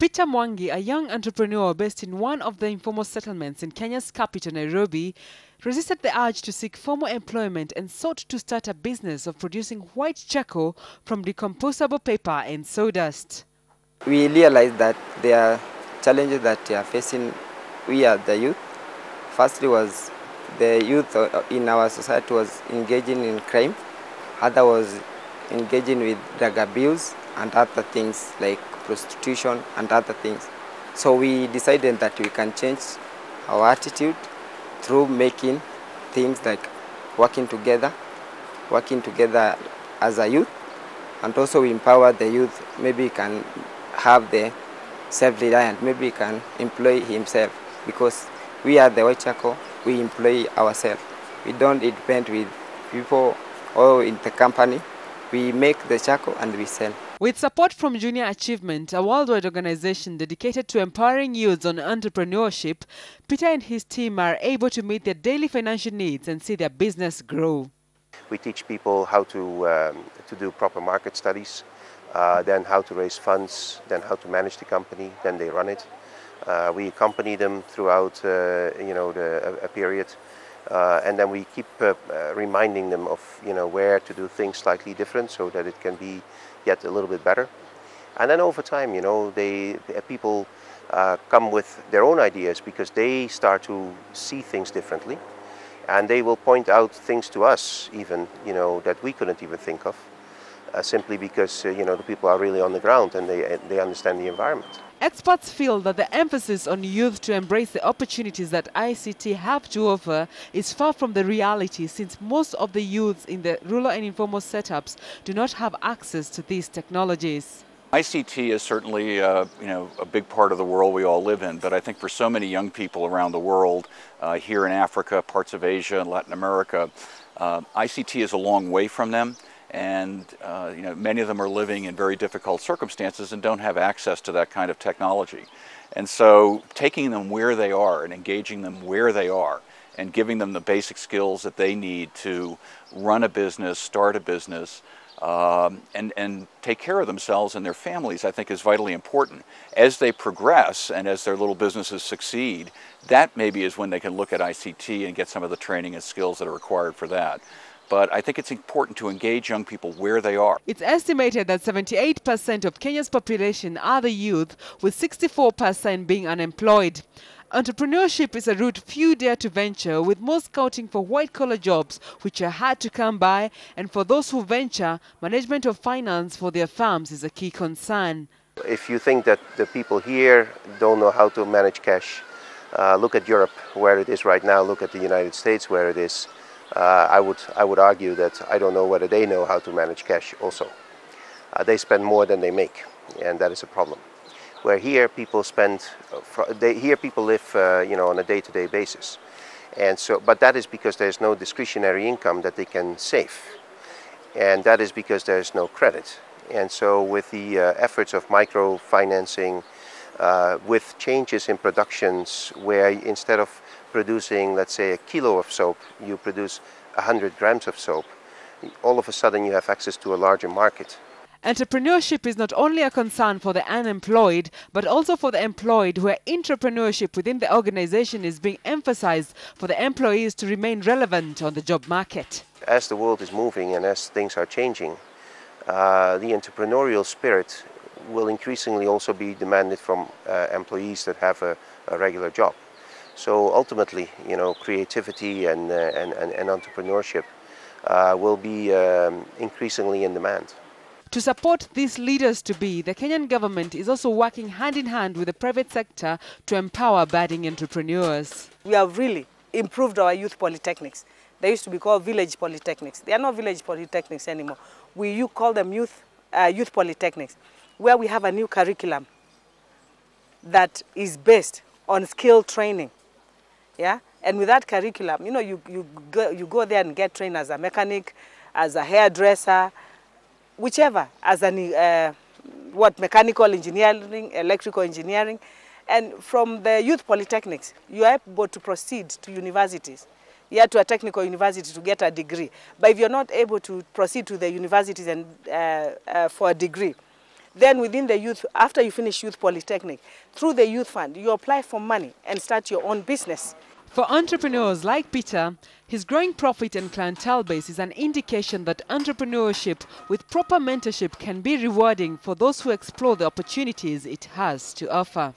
Peter MWANGI, a young entrepreneur based in one of the informal settlements in Kenya's capital, Nairobi, resisted the urge to seek formal employment and sought to start a business of producing white charcoal from decomposable paper and sawdust. We realized that there are challenges that we are facing, we are the youth. Firstly was the youth in our society was engaging in crime. Other was engaging with drug abuse and other things like prostitution and other things. So we decided that we can change our attitude through making things like working together as a youth, and also we empower the youth. Maybe he can have the self-reliant, maybe he can employ himself, because we are the white charcoal, we employ ourselves. We don't depend with people or in the company. We make the charcoal and we sell. With support from Junior Achievement, a worldwide organization dedicated to empowering youths on entrepreneurship, Peter and his team are able to meet their daily financial needs and see their business grow. We teach people how to do proper market studies, then how to raise funds, then how to manage the company, then they run it. We accompany them throughout a period. And then we keep reminding them of where to do things slightly different so that it can be yet a little bit better. And then over time, people come with their own ideas because they start to see things differently, and they will point out things to us even that we couldn't even think of, simply because the people are really on the ground and they understand the environment. Experts feel that the emphasis on youth to embrace the opportunities that ICT have to offer is far from the reality, since most of the youths in the rural and informal setups do not have access to these technologies. ICT is certainly a big part of the world we all live in, but I think for so many young people around the world, here in Africa, parts of Asia and Latin America, ICT is a long way from them. And many of them are living in very difficult circumstances and don't have access to that kind of technology. And so taking them where they are and engaging them where they are and giving them the basic skills that they need to run a business, start a business, and take care of themselves and their families, I think is vitally important. As they progress and as their little businesses succeed, that maybe is when they can look at ICT and get some of the training and skills that are required for that. But I think it's important to engage young people where they are. It's estimated that 78% of Kenya's population are the youth, with 64% being unemployed. Entrepreneurship is a route few dare to venture, with most scouting for white-collar jobs, which are hard to come by, and for those who venture, management of finance for their farms is a key concern. If you think that the people here don't know how to manage cash, look at Europe, where it is right now, look at the United States, where it is. I would argue that I don't know whether they know how to manage cash also. They spend more than they make, and that is a problem. Where here people people live on a day-to-day basis, and so, but that is because there's no discretionary income that they can save, and that is because there's no credit. And so with the efforts of microfinancing, with changes in productions where instead of producing, let's say, a kilo of soap, you produce 100 grams of soap, all of a sudden you have access to a larger market. Entrepreneurship is not only a concern for the unemployed, but also for the employed, where entrepreneurship within the organization is being emphasized for the employees to remain relevant on the job market. As the world is moving and as things are changing, the entrepreneurial spirit will increasingly also be demanded from employees that have a regular job. So ultimately, creativity and entrepreneurship will be increasingly in demand. To support these leaders-to-be, the Kenyan government is also working hand-in-hand with the private sector to empower budding entrepreneurs. We have really improved our youth polytechnics. They used to be called village polytechnics. They are not village polytechnics anymore. You call them youth polytechnics, where we have a new curriculum that is based on skill training. Yeah? And with that curriculum, you go there and get trained as a mechanic, as a hairdresser, whichever, as mechanical engineering, electrical engineering. And from the youth polytechnics, you are able to proceed to universities, to a technical university to get a degree. But if you're not able to proceed to the universities and for a degree, Then within the youth, after you finish Youth Polytechnic, through the Youth Fund, you apply for money and start your own business. For entrepreneurs like Peter, his growing profit and clientele base is an indication that entrepreneurship with proper mentorship can be rewarding for those who explore the opportunities it has to offer.